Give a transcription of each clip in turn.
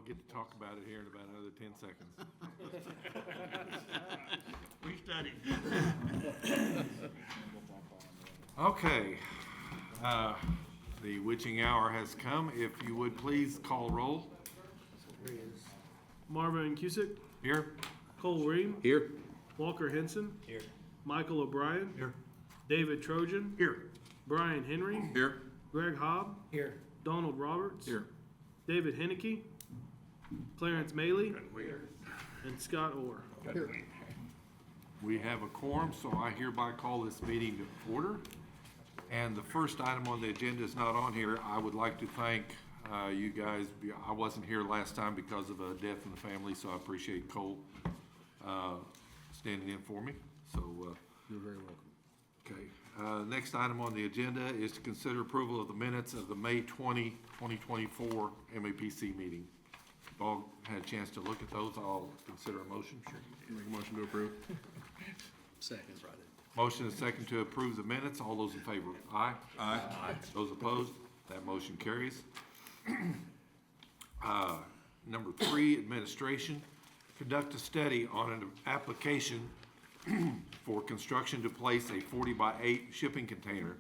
get to talk about it here in about another 10 seconds. We studied. Okay, the witching hour has come. If you would please call roll. Marvin Cusick, Here. Cole Ream, Here. Walker Henson, Here. Michael O'Brien, Here. David Trojan, Here. Brian Henry, Here. Greg Hobb, Here. Donald Roberts, Here. David Henneke, Clarence Maley, and Scott Orr. We have a quorum, so I hereby call this meeting to order. And the first item on the agenda is not on here. I would like to thank you guys. I wasn't here last time because of a death in the family, so I appreciate Cole standing in for me. So You're very welcome. okay. Next item on the agenda is to consider approval of the minutes of the May 20, 2024 MAPC meeting. If all had a chance to look at those, I'll consider a motion. Sure. Make a motion to approve. Second. Friday. Motion is second to approve the minutes. All those in favor? Aye. Aye. Those opposed? That motion carries. Number 3, administration. Conduct a study on an application for construction to place a 40x8 shipping container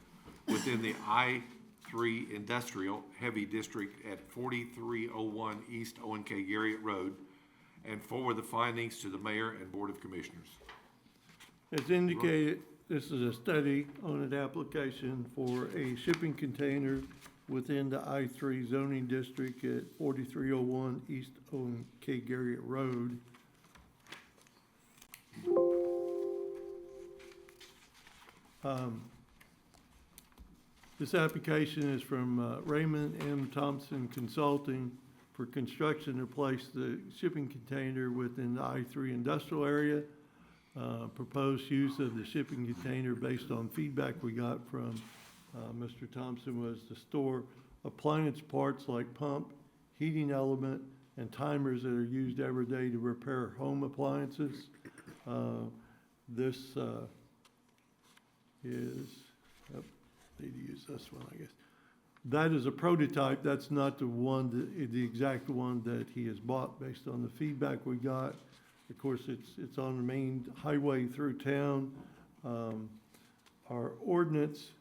within the I-3 Industrial Heavy District at 4301 East O&K Garriott Road, and forward the findings to the mayor and board of commissioners. As indicated, this is a study on an application for a shipping container within the I-3 zoning district at 4301 East O&K Garriott Road. This application is from Raymond M. Thompson Consulting for construction to place the shipping container within the I-3 industrial area. Proposed use of the shipping container based on feedback we got from Mr. Thompson was to store appliance parts like pump, heating element, and timers that are used every day to repair home appliances. This is, need to use this one, I guess. That is a prototype. That's not the one, the exact one that he has bought based on the feedback we got. Of course, it's on the main highway through town. Our ordinance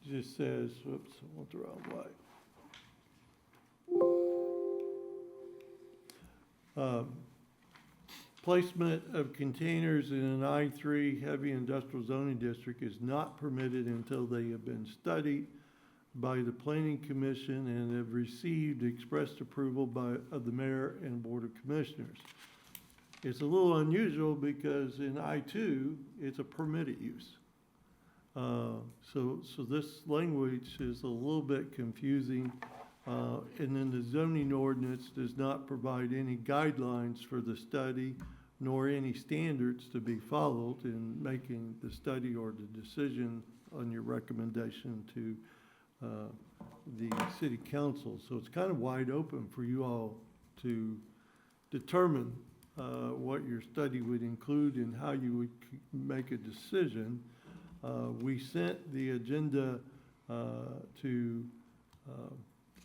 just says, whoops, I went the wrong way. Placement of containers in an I-3 heavy industrial zoning district is not permitted until they have been studied by the planning commission and have received expressed approval of the mayor and board of commissioners. It's a little unusual because in I-2, it's a permitted use. So this language is a little bit confusing. And then the zoning ordinance does not provide any guidelines for the study nor any standards to be followed in making the study or the decision on your recommendation to the city council. So it's kind of wide open for you all to determine what your study would include and how you would make a decision. We sent the agenda to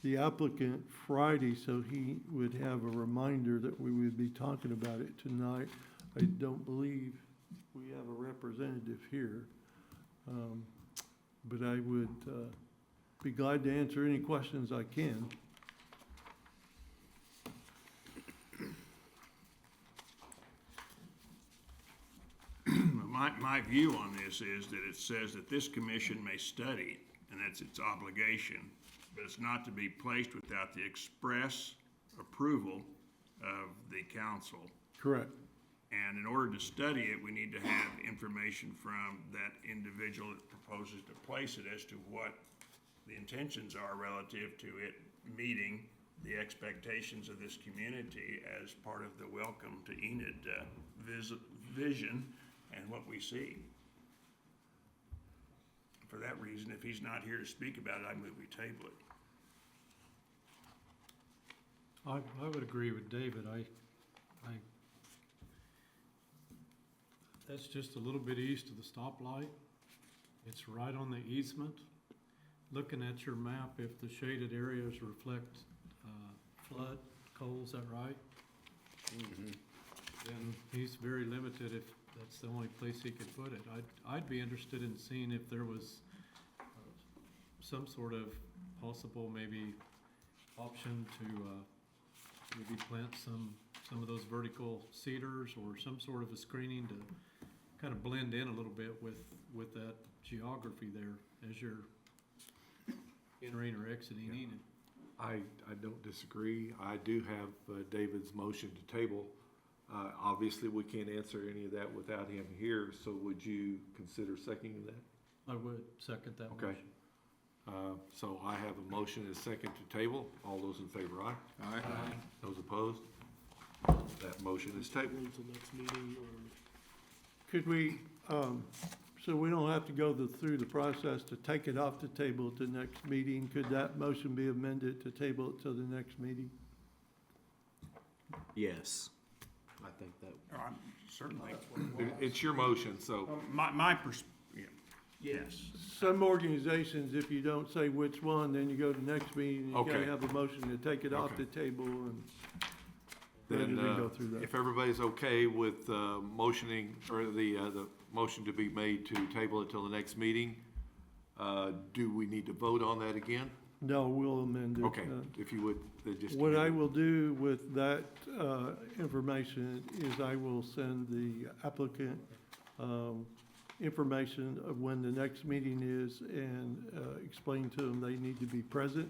the applicant Friday, so he would have a reminder that we would be talking about it tonight. I don't believe we have a representative here, but I would be glad to answer any questions I can. My view on this is that it says that this commission may study, and that's its obligation, but it's not to be placed without the express approval of the council. Correct. And in order to study it, we need to have information from that individual that proposes to place it as to what the intentions are relative to it meeting the expectations of this community as part of the Welcome to Enid vision and what we see. For that reason, if he's not here to speak about it, I move we table it. I would agree with David. That's just a little bit east of the stoplight. It's right on the easement. Looking at your map, if the shaded areas reflect flood, Cole, is that right? Then he's very limited if that's the only place he could put it. I'd be interested in seeing if there was some sort of possible maybe option to maybe plant some of those vertical cedars or some sort of a screening to kind of blend in a little bit with that geography there as you're entering or exiting Enid. I don't disagree. I do have David's motion to table. Obviously, we can't answer any of that without him here, so would you consider seconding that? I would second that Okay. motion. So I have a motion and a second to table. All those in favor, aye? Aye. Those opposed? That motion is tabled. Until next meeting, or Could we, so we don't have to go through the process to take it off the table at the next meeting, could that motion be amended to table it till the next meeting? Yes. I think that, Certainly. It's your motion, so, Yes. Some organizations, if you don't say which one, then you go to the next meeting, and you gotta Okay. have a motion to take it off Okay. the table and rather then, than go through that. if everybody's okay with motioning, or the motion to be made to table it till the next meeting, do we need to vote on that again? No, we'll amend it. Okay, if you would, then just. What I will do with that information is I will send the applicant information of when the next meeting is and explain to them they need to be present.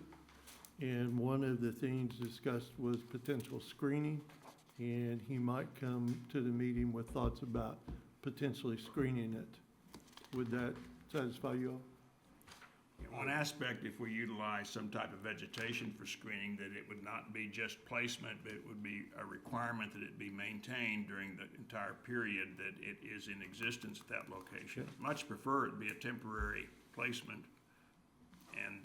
And one of the things discussed was potential screening, and he might come to the meeting with thoughts about potentially screening it. Would that satisfy you all? One aspect, if we utilize some type of vegetation for screening, that it would not be just placement, but it would be a requirement that it be maintained during the entire period that it is in existence at that location. Much prefer it be a temporary placement and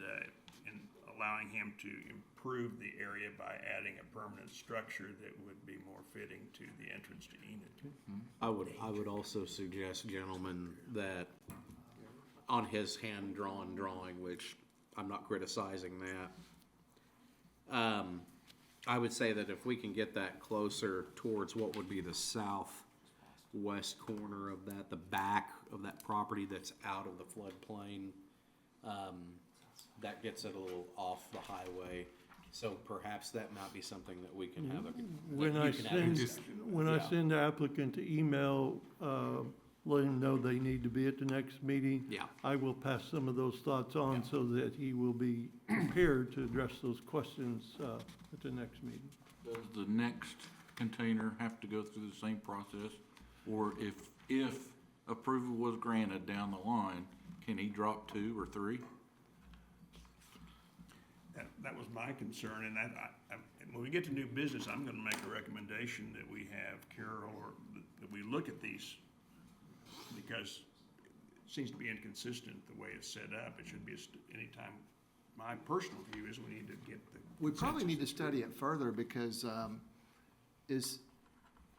allowing him to improve the area by adding a permanent structure that would be more fitting to the entrance to Enid. I would also suggest, gentlemen, that on his hand-drawn drawing, which I'm not criticizing that, I would say that if we can get that closer towards what would be the southwest corner of that, the back of that property that's out of the floodplain, that gets it a little off the highway. So perhaps that might be something that we can have. When I send the applicant to email, let him know they need to be at the next meeting. Yeah. I will pass some of those thoughts on so that he will be prepared to address those questions at the next meeting. Does the next container have to go through the same process? Or if approval was granted down the line, can he drop 2 or 3? That was my concern, and when we get to new business, I'm gonna make a recommendation that we have Carol, or that we look at these, because it seems to be inconsistent the way it's set up. It should be anytime, my personal view is we need to get the. We probably need to consensus. study it further because, is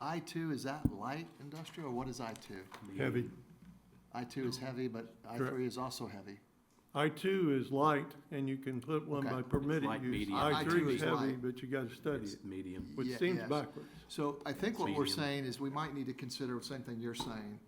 I-2, is that light industrial, or what is I-2? Heavy. I-2 is heavy, but I-3 is also heavy. I-2 is light, and you can put one by Okay. permitted Light, use. medium. I-3 I-2 is is heavy, light. but you gotta study It's it, medium. which Yeah, seems yes. backwards. So I think what we're Medium. saying is we might need to consider the same thing you're saying.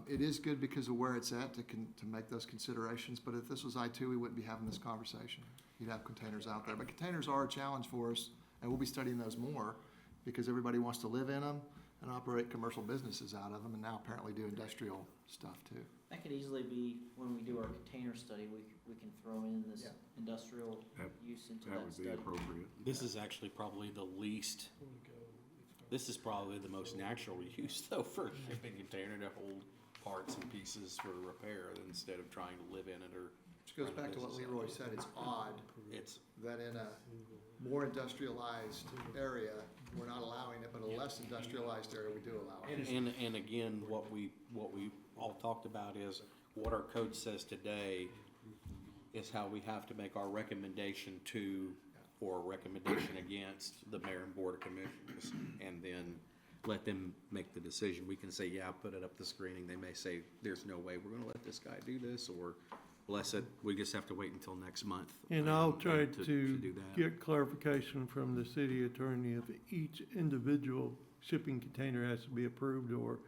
It is good because of where it's at to make those considerations, but if this was I-2, we wouldn't be having this conversation. You'd have containers out there, but containers are a challenge for us, and we'll be studying those more because everybody wants to live in them and operate commercial businesses out of them, and now apparently do industrial stuff too. That could easily be, when we do our container study, we can throw in this Yeah. industrial That- use into That that would be study. appropriate. This is actually probably the least, this is probably the most natural use though for a shipping container to hold parts and pieces for repair instead of trying to live in it or. Which goes back to what Leroy said, it's odd It's, that in a more industrialized area, we're not allowing it, but a less industrialized area, we do allow it. and again, what we all talked about is what our code says today is how we have to make our recommendation to or recommendation against the mayor and board of commissioners, and then let them make the decision. We can say, yeah, put it up the screening. They may say, there's no way we're gonna let this guy do this, or bless it, we just have to wait until next month. And I'll try to do that. get clarification from the city attorney if each individual shipping container has to be approved, or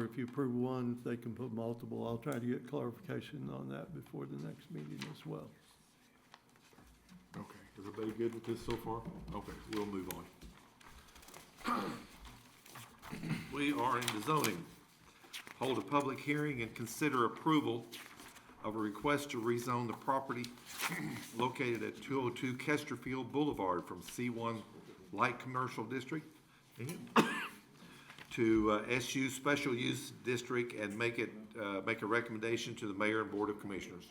if you approve one, they can put multiple. I'll try to get clarification on that before the next meeting as well. Okay, is everybody good with this so far? Okay, we'll move on. We are into zoning. Hold a public hearing and consider approval of a request to rezone the property located at 202 Kesterfield Boulevard from C1 Light Commercial District to SU Special Use District and make a recommendation to the mayor and board of commissioners.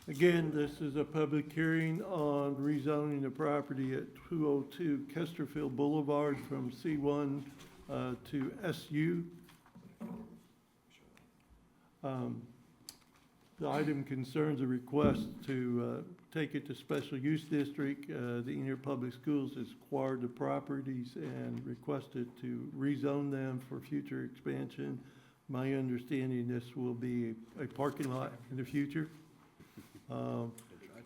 Again, this is a public hearing on rezoning the property at 202 Kesterfield Boulevard from C1 to SU. The item concerns a request to take it to special use district. The Enid Public Schools has acquired the properties and requested to rezone them for future expansion. My understanding, this will be a parking lot in the future.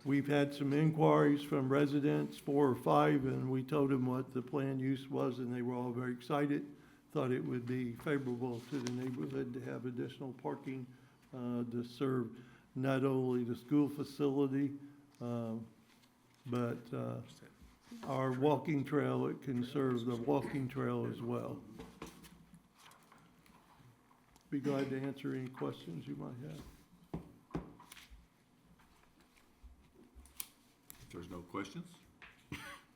We've had some inquiries from residents, 4 or 5, and we told them what the planned use was, and they were all very excited. Thought it would be favorable to the neighborhood to have additional parking to serve not only the school facility, but our walking trail. It can serve the walking trail as well. Be glad to answer any questions you might have. If there's no questions,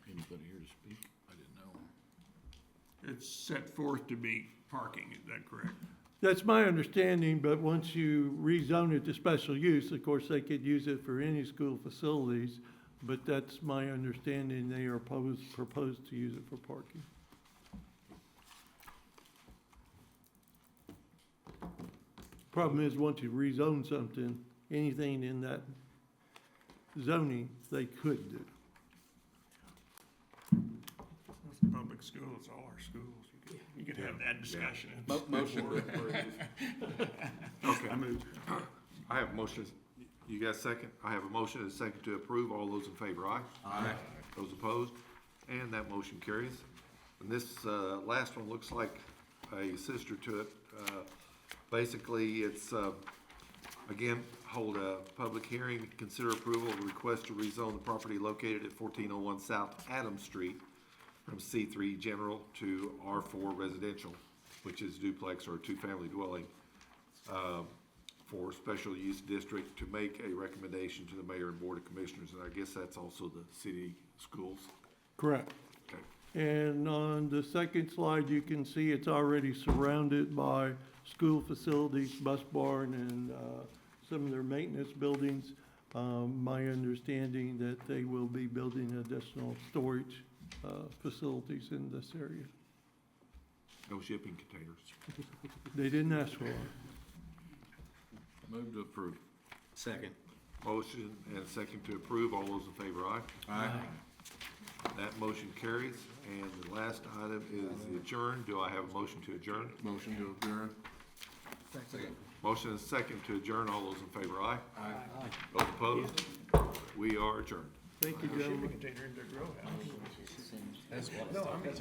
Anybody here to speak? I didn't know. It's set forth to be parking, is that correct? That's my understanding, but once you rezone it to special use, of course, they could use it for any school facilities, but that's my understanding, they are proposed to use it for parking. Problem is, once you rezone something, anything in that zoning, they could do. It's a public school, it's all our schools. You could have that discussion. Motion to approve. okay. I moved. I have a motion. You got a second? I have a motion and a second to approve. All those in favor, aye? Aye. Those opposed? And that motion carries. And this last one looks like a sister to it. Basically, it's, again, hold a public hearing, consider approval of a request to rezone the property located at 1401 South Adams Street from C3 General to R4 Residential, which is duplex or two-family dwelling, for special use district, to make a recommendation to the mayor and board of commissioners, and I guess that's also the city schools. Correct. Okay. And on the second slide, you can see it's already surrounded by school facilities, bus barn, and some of their maintenance buildings. My understanding that they will be building additional storage facilities in this area. No shipping containers. They didn't ask for it. Move to approve. Second. Motion and a second to approve. All those in favor, aye? Aye. That motion carries. And the last item is the adjourn. Do I have a motion to adjourn? Motion to adjourn. Second. Motion and a second to adjourn. All those in favor, aye? Aye. Those opposed? We are adjourned. Thank you, gentlemen. Container into a grow house. Send- No, I mean,